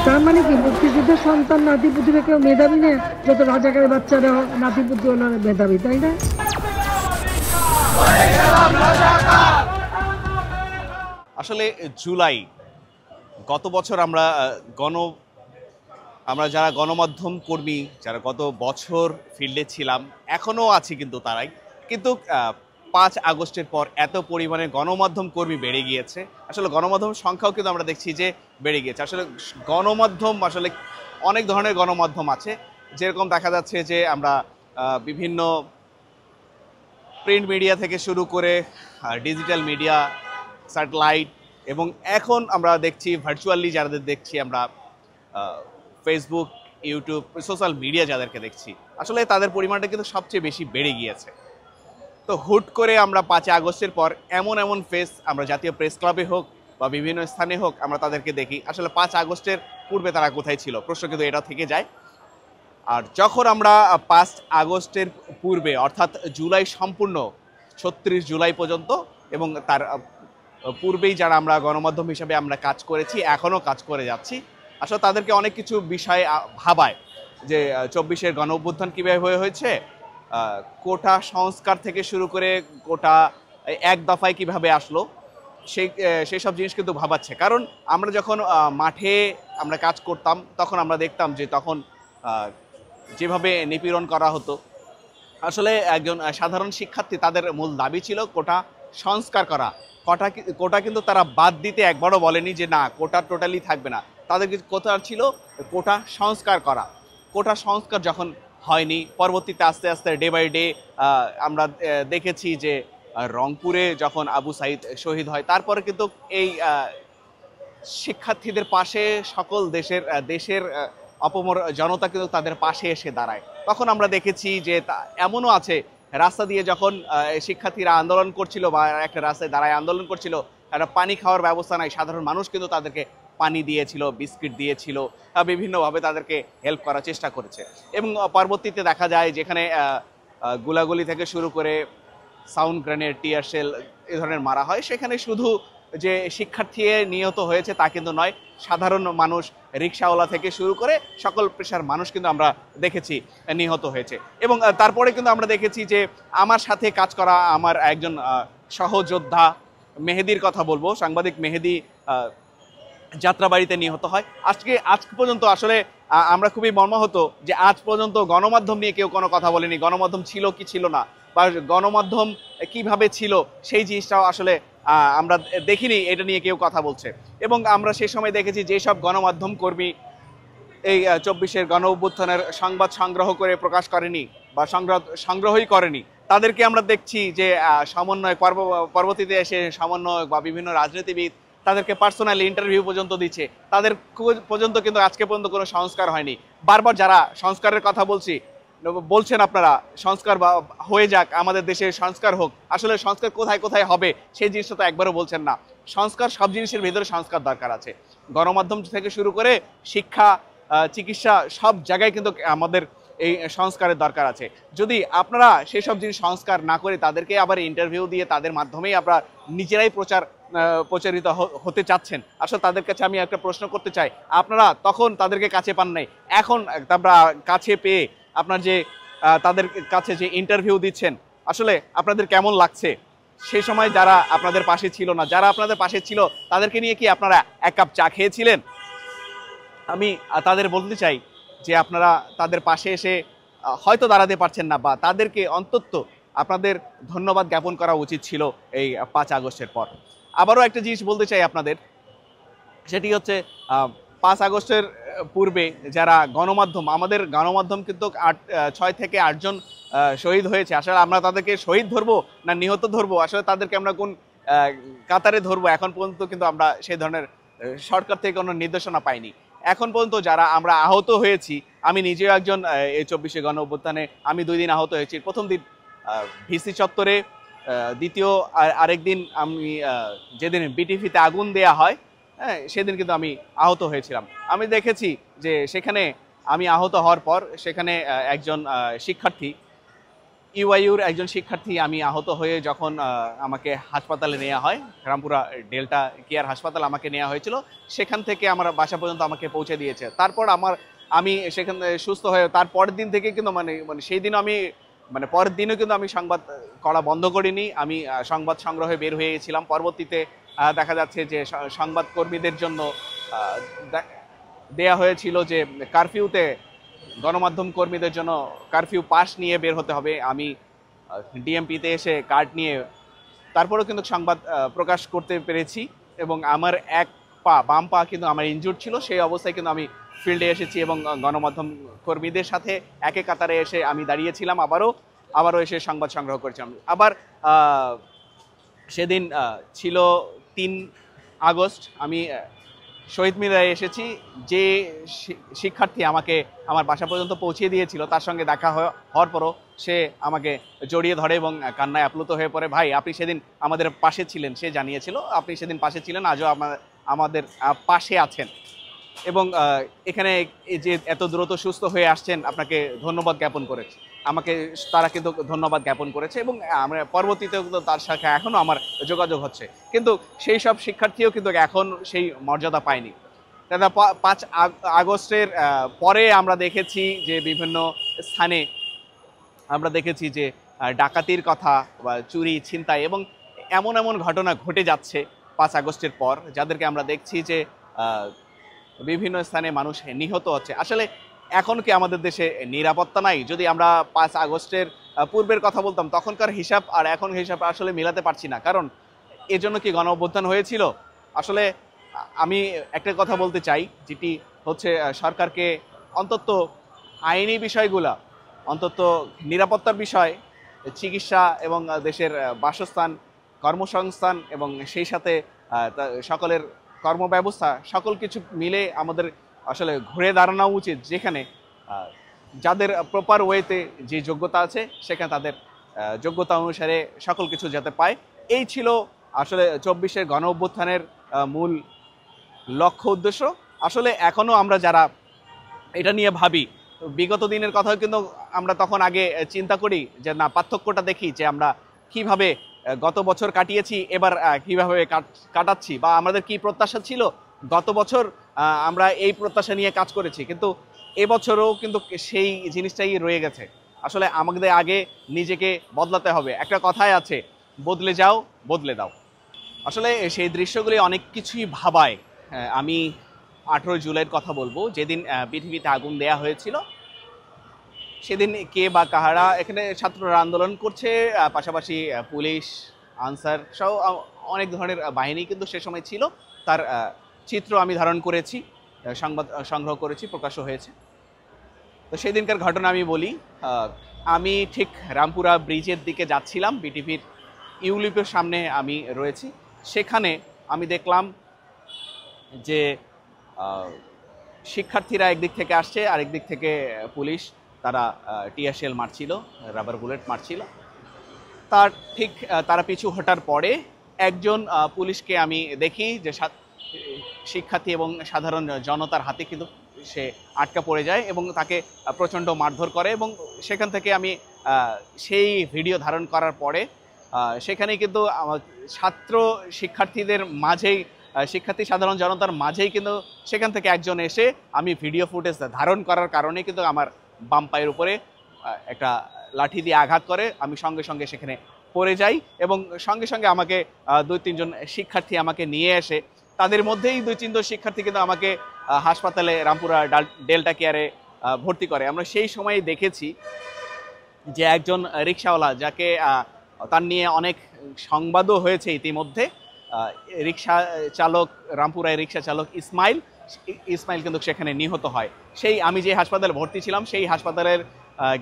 তার মানে কি মুক্তিযুদ্ধের সন্তান নাতিপুতিরা কেউ মেধাবী নেই, যত রাজাকারের বাচ্চারা নাতিপুতি হলো মেধাবী, তাই না? আসলে জুলাই গত বছর আমরা যারা গণমাধ্যম কর্মী, যারা গত বছর ফিল্ডে ছিলাম, এখনও আছি কিন্তু তারাই, কিন্তু 5 আগস্টের পর এত পরিমাণে গণমাধ্যম কর্মী বেড়ে গিয়েছে। আসলে গণমাধ্যম সংখ্যাও কিন্তু আমরা দেখছি যে বেড়ে গিয়েছে। আসলে গণমাধ্যম আসলে অনেক ধরনের গণমাধ্যম আছে, যেরকম দেখা যাচ্ছে যে আমরা বিভিন্ন প্রিন্ট মিডিয়া থেকে শুরু করে ডিজিটাল মিডিয়া, স্যাটেলাইট, এবং এখন আমরা দেখছি ভার্চুয়ালি যাদের দেখছি আমরা ফেসবুক, ইউটিউব, সোশ্যাল মিডিয়া যাদেরকে দেখছি, আসলে তাদের পরিমাণটা কিন্তু সবচেয়ে বেশি বেড়ে গিয়েছে। তো হুট করে আমরা 5 আগস্টের পর এমন ফেস আমরা জাতীয় প্রেস ক্লাবে হোক বা বিভিন্ন স্থানে হোক আমরা তাদেরকে দেখি। আসলে 5 আগস্টের পূর্বে তারা কোথায় ছিল, প্রশ্ন কিন্তু এটা থেকে যায়। আর যখন আমরা 5 আগস্টের পূর্বে অর্থাৎ জুলাই সম্পূর্ণ 36 জুলাই পর্যন্ত এবং তার পূর্বেই যারা আমরা গণমাধ্যম হিসেবে আমরা কাজ করেছি, এখনও কাজ করে যাচ্ছি, আসলে তাদেরকে অনেক কিছু বিষয় ভাবায় যে 24-এর গণ অভ্যুত্থান কীভাবে হয়েছে, কোটা সংস্কার থেকে শুরু করে কোটা এক দফায় কিভাবে আসলো, সেই সব জিনিস কিন্তু ভাবাচ্ছে। কারণ আমরা যখন মাঠে আমরা কাজ করতাম তখন আমরা দেখতাম যে তখন যেভাবে নিপীড়ন করা হতো, আসলে একজন সাধারণ শিক্ষার্থী তাদের মূল দাবি ছিল কোটা সংস্কার করা। কোটা কিন্তু তারা বাদ দিতে একবারও বলেনি যে না কোটা টোটালি থাকবে না, তাদের কথা ছিল কোটা সংস্কার করা। কোটা সংস্কার যখন হয়নি, পরবর্তীতে আস্তে আস্তে ডে বাই ডে আমরা দেখেছি যে রংপুরে যখন আবু সাইদ শহীদ হয়, তারপরে কিন্তু এই শিক্ষার্থীদের পাশে সকল দেশের অপমর জনতা কিন্তু তাদের পাশে এসে দাঁড়ায়। তখন আমরা দেখেছি যে এমনও আছে রাস্তা দিয়ে যখন শিক্ষার্থীরা আন্দোলন করছিল বা একটা রাস্তায় দাঁড়ায় আন্দোলন করছিল, একটা পানি খাওয়ার ব্যবস্থা নাই, সাধারণ মানুষ কিন্তু তাদেরকে পানি দিয়েছিল, বিস্কিট দিয়েছিল, বিভিন্নভাবে তাদেরকে হেল্প করার চেষ্টা করেছে। এবং পরবর্তীতে দেখা যায় যেখানে গোলাগুলি থেকে শুরু করে সাউন্ড গ্রেনেড, টিয়ার শেল এ ধরনের মারা হয়, সেখানে শুধু যে শিক্ষার্থী নিহত হয়েছে তা কিন্তু নয়, সাধারণ মানুষ, রিক্সাওয়ালা থেকে শুরু করে সকল পেশার মানুষ কিন্তু আমরা দেখেছি নিহত হয়েছে। এবং তারপরে কিন্তু আমরা দেখেছি যে আমার সাথে কাজ করা আমার একজন সহযোদ্ধা মেহেদির কথা বলবো, সাংবাদিক মেহেদি যাত্রাবাড়িতে নিহত হয়। আজ পর্যন্ত আসলে আমরা খুবই মর্মাহত যে আজ পর্যন্ত গণমাধ্যম নিয়ে কেউ কোনো কথা বলেনি। গণমাধ্যম ছিল কি ছিল না বা গণমাধ্যম কিভাবে ছিল সেই জিনিসটাও আসলে আমরা দেখিনি, এটা নিয়ে কেউ কথা বলছে। এবং আমরা সেই সময় দেখেছি যেসব গণমাধ্যম কর্মী এই 24-এর গণ অভ্যুত্থানের সংবাদ সংগ্রহ করে প্রকাশ করেনি বা সংগ্রহই করেনি, তাদেরকে আমরা দেখছি যে সমন্বয় পরবর্তীতে এসে সমন্বয়ক বা বিভিন্ন রাজনীতিবিদ তাদেরকে পার্সোনালি ইন্টারভিউ পর্যন্ত দিচ্ছে, তাদের পর্যন্ত কিন্তু আজকে পর্যন্ত কোনো সংস্কার হয়নি। বারবার যারা সংস্কারের কথা বলছেন আপনারা সংস্কার বা হয়ে যাক, আমাদের দেশে সংস্কার হোক, আসলে সংস্কার কোথায় কোথায় হবে সেই জিনিসটা তো একবারও বলছেন না। সংস্কার সব জিনিসের ভিতরে সংস্কার দরকার আছে, গণমাধ্যম থেকে শুরু করে শিক্ষা, চিকিৎসা, সব জায়গায় কিন্তু আমাদের এই সংস্কারের দরকার আছে। যদি আপনারা সেই সব জিনিস সংস্কার না করে তাদেরকে আবার ইন্টারভিউ দিয়ে তাদের মাধ্যমেই আপনারা নিজেরাই প্রচারিত হতে চাচ্ছেন, আসলে তাদের কাছে আমি একটা প্রশ্ন করতে চাই, আপনারা তখন তাদেরকে কাছে পান নাই, এখন আমরা কাছে পেয়ে আপনার যে তাদের কাছে যে ইন্টারভিউ দিচ্ছেন, আসলে আপনাদের কেমন লাগছে? সেই সময় যারা আপনাদের পাশে ছিল না, যারা আপনাদের পাশে ছিল তাদেরকে নিয়ে কি আপনারা এক কাপ চা খেয়েছিলেন? আমি তাদের বলতে চাই যে আপনারা তাদের পাশে এসে হয়তো দাঁড়াতে পারছেন না, বা তাদেরকে অন্তত আপনাদের ধন্যবাদ জ্ঞাপন করা উচিত ছিল এই 5 আগস্টের পর। আবারও একটা জিনিস বলতে চাই আপনাদের, সেটি হচ্ছে 5 আগস্টের পূর্বে যারা গণমাধ্যম, আমাদের গণমাধ্যম কিন্তু 6 থেকে 8 জন শহীদ হয়েছে। আসলে আমরা তাদেরকে শহীদ ধরবো না নিহত ধরবো, আসলে তাদেরকে আমরা কোন কাতারে ধরবো এখন পর্যন্ত কিন্তু আমরা সেই ধরনের সরকার থেকে কোনো নির্দেশনা পাইনি। এখন পর্যন্ত যারা আমরা আহত হয়েছি, আমি নিজেও একজন এই 24শে গণ অভ্যুত্থানে আমি 2 দিন আহত হয়েছি। প্রথম দিন ভিসি চত্বরে, দ্বিতীয় আরেকদিন আমি যেদিন বিটিভিতে আগুন দেয়া হয়, হ্যাঁ সেদিন কিন্তু আমি আহত হয়েছিলাম। আমি দেখেছি যে সেখানে আমি আহত হওয়ার পর সেখানে একজন শিক্ষার্থী ইউআইউর একজন শিক্ষার্থী, আমি আহত হয়ে যখন আমাকে হাসপাতালে নেওয়া হয়, রামপুরা ডেল্টা কেয়ার হাসপাতাল আমাকে নেওয়া হয়েছিল, সেখান থেকে আমার বাসা পর্যন্ত আমাকে পৌঁছে দিয়েছে। তারপর আমি সেখান থেকে সুস্থ হয়ে তার পরের দিন থেকে কিন্তু মানে মানে সেই দিনও আমি মানে পরের দিনও কিন্তু আমি সংবাদ করা বন্ধ করিনি। আমি সংবাদ সংগ্রহে বের হয়ে গেছিলাম। পরবর্তীতে দেখা যাচ্ছে যে সংবাদ কর্মীদের জন্য দেয়া হয়েছিল যে কারফিউতে গণমাধ্যম কর্মীদের জন্য কারফিউ পাস নিয়ে বের হতে হবে। আমি ডিএমপিতে এসে কার্ড নিয়ে তারপরেও কিন্তু সংবাদ প্রকাশ করতে পেরেছি, এবং আমার এক পা, বাম পা কিন্তু আমার ইনজুর্ড ছিল। সেই অবস্থায় কিন্তু আমি ফিল্ডে এসেছি এবং গণমাধ্যম কর্মীদের সাথে একে কাতারে এসে আমি দাঁড়িয়েছিলাম, আবারও এসে সংবাদ সংগ্রহ করেছিলাম। আবার সেদিন ছিল 3 আগস্ট, আমি শহীদ মিনারে এসেছি। যে শিক্ষার্থী আমাকে আমার বাসা পর্যন্ত পৌঁছে দিয়েছিল, তার সঙ্গে দেখা হওয়ার পরও সে আমাকে জড়িয়ে ধরে এবং কান্নায় আপ্লুত হয়ে পড়ে। ভাই, আপনি সেদিন আমাদের পাশে ছিলেন, সে জানিয়েছিল আপনি সেদিন পাশে ছিলেন, আজও আমাদের পাশে আছেন, এবং এখানে যে এত দ্রুত সুস্থ হয়ে আসছেন, আপনাকে ধন্যবাদ জ্ঞাপন করেছে। আমাকে তারা কিন্তু ধন্যবাদ জ্ঞাপন করেছে, এবং আমরা পরবর্তীতেও কিন্তু তার সাথে এখনও আমার যোগাযোগ হচ্ছে। কিন্তু সেই সব শিক্ষার্থীও কিন্তু এখন সেই মর্যাদা পায়নি। দাদা, 5 আগস্টের পরে আমরা দেখেছি যে বিভিন্ন স্থানে আমরা দেখেছি যে ডাকাতির কথা বা চুরি, ছিনতাই এবং এমন এমন ঘটনা ঘটে যাচ্ছে 5 আগস্টের পর, যাদেরকে আমরা দেখছি যে বিভিন্ন স্থানে মানুষ নিহত হচ্ছে। আসলে এখন কি আমাদের দেশে নিরাপত্তা নাই? যদি আমরা 5 আগস্টের পূর্বের কথা বলতাম, তখনকার হিসাব আর এখন হিসাব আসলে মেলাতে পারছি না। কারণ এজন্য কি গণ অভ্যুত্থান হয়েছিল? আসলে আমি একটা কথা বলতে চাই, যেটি হচ্ছে সরকারকে অন্তত আইনি বিষয়গুলা, অন্তত নিরাপত্তার বিষয়, চিকিৎসা এবং দেশের বাসস্থান, কর্মসংস্থান এবং সেই সাথে সকলের কর্মব্যবস্থা, সকল কিছু মিলে আমাদের আসলে ঘুরে দাঁড়ানো উচিত, যেখানে যাদের প্রপার ওয়েতে যে যোগ্যতা আছে, সেখানে তাদের যোগ্যতা অনুসারে সকল কিছু যাতে পায়। এই ছিল আসলে 24-এর গণ অভ্যুত্থানের মূল লক্ষ্য উদ্দেশ্য। আসলে এখনও আমরা যারা এটা নিয়ে ভাবি, বিগত দিনের কথাও কিন্তু আমরা তখন আগে চিন্তা করি যে না, পার্থক্যটা দেখি যে আমরা কিভাবে গত বছর কাটিয়েছি, এবার কিভাবে কাটাচ্ছি, বা আমাদের কি প্রত্যাশা ছিল গত বছর, আমরা এই প্রত্যাশা নিয়ে কাজ করেছি, কিন্তু এবছরও কিন্তু সেই জিনিসটাই রয়ে গেছে। আসলে আমাদের আগে নিজেকে বদলাতে হবে। একটা কথাই আছে, বদলে যাও, বদলে দাও। আসলে সেই দৃশ্যগুলি অনেক কিছুই ভাবায়। আমি 18 জুলাইয়ের কথা বলবো, যেদিন পৃথিবীতে আগুন দেয়া হয়েছিল। সেদিন কে বা কাহারা এখানে ছাত্ররা আন্দোলন করছে, পাশাপাশি পুলিশ, আনসার সহ অনেক ধরনের বাহিনী কিন্তু সে সময় ছিল। তার চিত্র আমি ধারণ করেছি, সংবাদ সংগ্রহ করেছি, প্রকাশও হয়েছে। তো সেই দিনকার ঘটনা আমি বলি। আমি ঠিক রামপুরা ব্রিজের দিকে যাচ্ছিলাম, বিটিভির ইউলিপের সামনে আমি রয়েছি। সেখানে আমি দেখলাম যে শিক্ষার্থীরা একদিক থেকে আসছে, আরেক দিক থেকে পুলিশ, তারা টিয়ার শেল মারছিল, রাবার বুলেট মারছিল। তারা পিছু হটার পরে একজন পুলিশকে আমি দেখি যে শিক্ষার্থী এবং সাধারণ জনতার হাতে কিন্তু সে আটকা পড়ে যায় এবং তাকে প্রচণ্ড মারধর করে। এবং সেখান থেকে আমি সেই ভিডিও ধারণ করার পরে সেখানে কিন্তু ছাত্র শিক্ষার্থীদের মাঝেই, শিক্ষার্থী সাধারণ জনতার মাঝেই কিন্তু সেখান থেকে একজন এসে আমি ভিডিও ফুটেজ ধারণ করার কারণে কিন্তু আমার বাম পায়ের উপরে একটা লাঠি দিয়ে আঘাত করে। আমি সঙ্গে সঙ্গে সেখানে পড়ে যাই এবং সঙ্গে সঙ্গে আমাকে 2-3 জন শিক্ষার্থী আমাকে নিয়ে এসে, তাদের মধ্যেই 2-3 জন শিক্ষার্থী কিন্তু আমাকে হাসপাতালে রামপুরা ডেল্টা কেয়ারে ভর্তি করে। আমরা সেই সময় দেখেছি যে একজন রিক্সাওয়ালা, যাকে তার নিয়ে অনেক সংবাদও হয়েছে ইতিমধ্যে, রিক্সা চালক, রামপুরায় রিক্সা চালক ইসমাইল কিন্তু সেখানে নিহত হয়। সেই আমি যে হাসপাতালে ভর্তি ছিলাম, সেই হাসপাতালের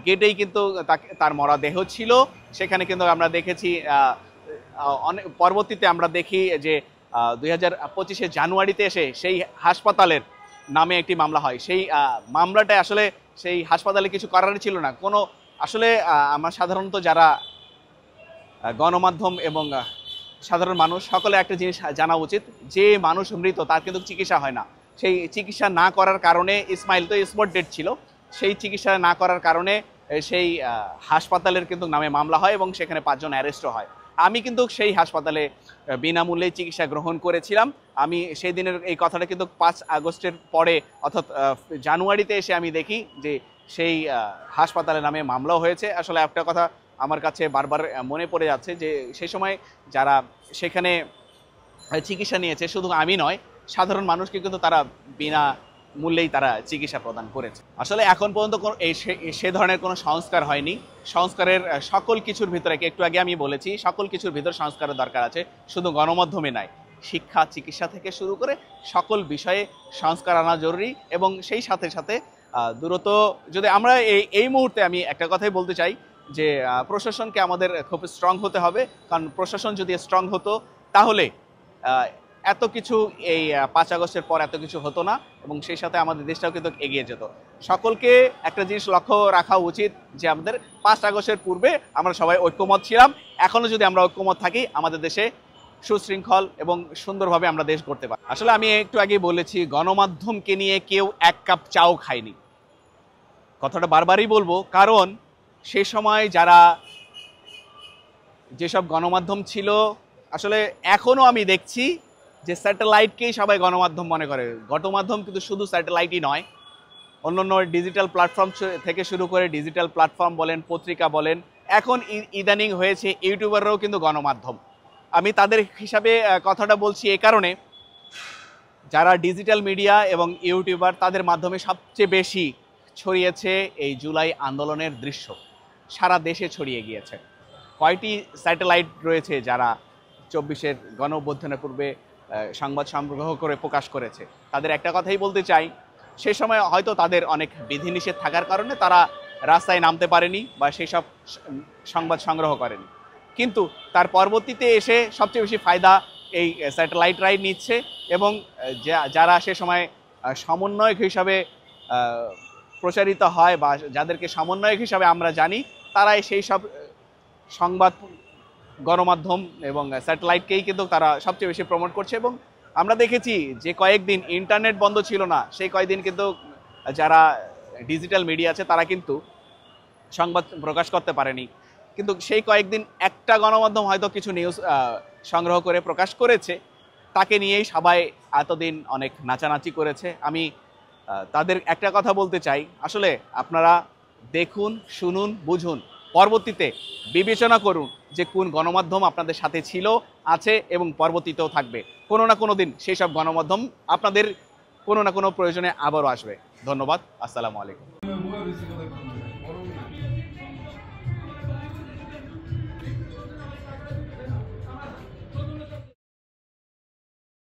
গেটেই কিন্তু তার মরা দেহ ছিল। সেখানে কিন্তু আমরা দেখেছি, পরবর্তীতে আমরা দেখি যে 2025 জানুয়ারিতে এসে সেই হাসপাতালের নামে একটি মামলা হয়। সেই মামলাটা আসলে সেই হাসপাতালে কিছু করার ছিল না কোনো। আসলে আমার সাধারণত যারা গণমাধ্যম এবং সাধারণ মানুষ, সকলে একটা জিনিস জানা উচিত, যে মানুষ মৃত তার কিন্তু চিকিৎসা হয় না। সেই চিকিৎসা না করার কারণে, ইসমাইল তো স্পট ডেড ছিল, সেই চিকিৎসা না করার কারণে সেই হাসপাতালের কিন্তু নামে মামলা হয় এবং সেখানে 5 জন অ্যারেস্টও হয়। আমি কিন্তু সেই হাসপাতালে বিনামূল্যে চিকিৎসা গ্রহণ করেছিলাম। আমি সেই দিনের এই কথাটা কিন্তু 5 আগস্টের পরে অর্থাৎ জানুয়ারিতে এসে আমি দেখি যে সেই হাসপাতালের নামে মামলাও হয়েছে। আসলে একটা কথা আমার কাছে বারবার মনে পড়ে যাচ্ছে যে সেই সময় যারা সেখানে চিকিৎসা নিয়েছে, শুধু আমি নয়, সাধারণ মানুষকে কিন্তু তারা বিনা মূল্যেই তারা চিকিৎসা প্রদান করেছে। আসলে এখন পর্যন্ত সে ধরনের কোনো সংস্কার হয়নি। সংস্কারের সকল কিছুর ভিতরে, একটু আগে আমি বলেছি, সকল কিছুর ভিতর সংস্কারের দরকার আছে, শুধু গণমাধ্যমে নাই, শিক্ষা চিকিৎসা থেকে শুরু করে সকল বিষয়ে সংস্কার আনা জরুরি। এবং সেই সাথে সাথে দ্রুত যদি আমরা এই মুহূর্তে আমি একটা কথাই বলতে চাই যে প্রশাসনকে আমাদের খুব স্ট্রং হতে হবে, কারণ প্রশাসন যদি স্ট্রং হতো তাহলে এত কিছু এই 5 আগস্টের পর এত কিছু হতো না এবং সেই সাথে আমাদের দেশটাও কিন্তু এগিয়ে যেত। সকলকে একটা জিনিস লক্ষ্য রাখা উচিত যে আমাদের 5 আগস্টের পূর্বে আমরা সবাই ঐক্যমত ছিলাম, এখনও যদি আমরা ঐক্যমত থাকি আমাদের দেশে সুশৃঙ্খল এবং সুন্দরভাবে আমরা দেশ গড়তে পারি। আসলে আমি একটু আগে বলেছি, গণমাধ্যমকে নিয়ে কেউ 1 কাপ চাও খায়নি, কথাটা বারবারই বলবো, কারণ সেই সময় যেসব গণমাধ্যম ছিল, আসলে এখনও আমি দেখছি যে স্যাটেলাইটকেই সবাই গণমাধ্যম মনে করে। গণমাধ্যম কিন্তু শুধু স্যাটেলাইটই নয়, অন্যান্য ডিজিটাল প্ল্যাটফর্ম থেকে শুরু করে ডিজিটাল প্ল্যাটফর্ম বলেন, পত্রিকা বলেন, এখন ইদানিং হয়েছে ইউটিউবাররাও কিন্তু গণমাধ্যম। আমি তাদের হিসাবে কথাটা বলছি এই কারণে, যারা ডিজিটাল মিডিয়া এবং ইউটিউবার, তাদের মাধ্যমে সবচেয়ে বেশি ছড়িয়েছে এই জুলাই আন্দোলনের দৃশ্য, সারা দেশে ছড়িয়ে গিয়েছে। কয়টি স্যাটেলাইট রয়েছে যারা 24-এর গণ অভ্যুত্থানের পূর্বে সংবাদ সংগ্রহ করে প্রকাশ করেছে। তাদের একটা কথাই বলতে চাই, সে সময় হয়তো তাদের অনেক বিধিনিষেধ থাকার কারণে তারা রাস্তায় নামতে পারেনি বা সেই সব সংবাদ সংগ্রহ করেনি, কিন্তু তার পরবর্তীতে এসে সবচেয়ে বেশি ফায়দা এই স্যাটেলাইটরাই নিচ্ছে এবং যারা সে সময় সমন্বয়ক হিসাবে প্রচারিত হয় বা যাদেরকে সমন্বয়ক হিসাবে আমরা জানি, তারাই সেই সব সংবাদ গণমাধ্যম এবং স্যাটেলাইটকেই কিন্তু তারা সবচেয়ে বেশি প্রমোট করছে। এবং আমরা দেখেছি যে কয়েকদিন ইন্টারনেট বন্ধ ছিল না, সেই কয়েকদিন কিন্তু যারা ডিজিটাল মিডিয়া আছে তারা কিন্তু সংবাদ প্রকাশ করতে পারেনি, কিন্তু সেই কয়েকদিন একটা গণমাধ্যম হয়তো কিছু নিউজ সংগ্রহ করে প্রকাশ করেছে, তাকে নিয়েই সবাই এতদিন অনেক নাচানাচি করেছে। আমি তাদের একটা কথা বলতে চাই, আসলে আপনারা দেখুন, শুনুন, বুঝুন, পরবর্তীতে বিবেচনা করুন যে কোন গণমাধ্যম আপনাদের সাথে ছিল, আছে এবং পরবর্তীতেও থাকবে। কোনো না কোনো দিন সেই সব গণমাধ্যম আপনাদের কোনো না কোনো প্রয়োজনে আবারও আসবে। ধন্যবাদ। আসসালামু আলাইকুম।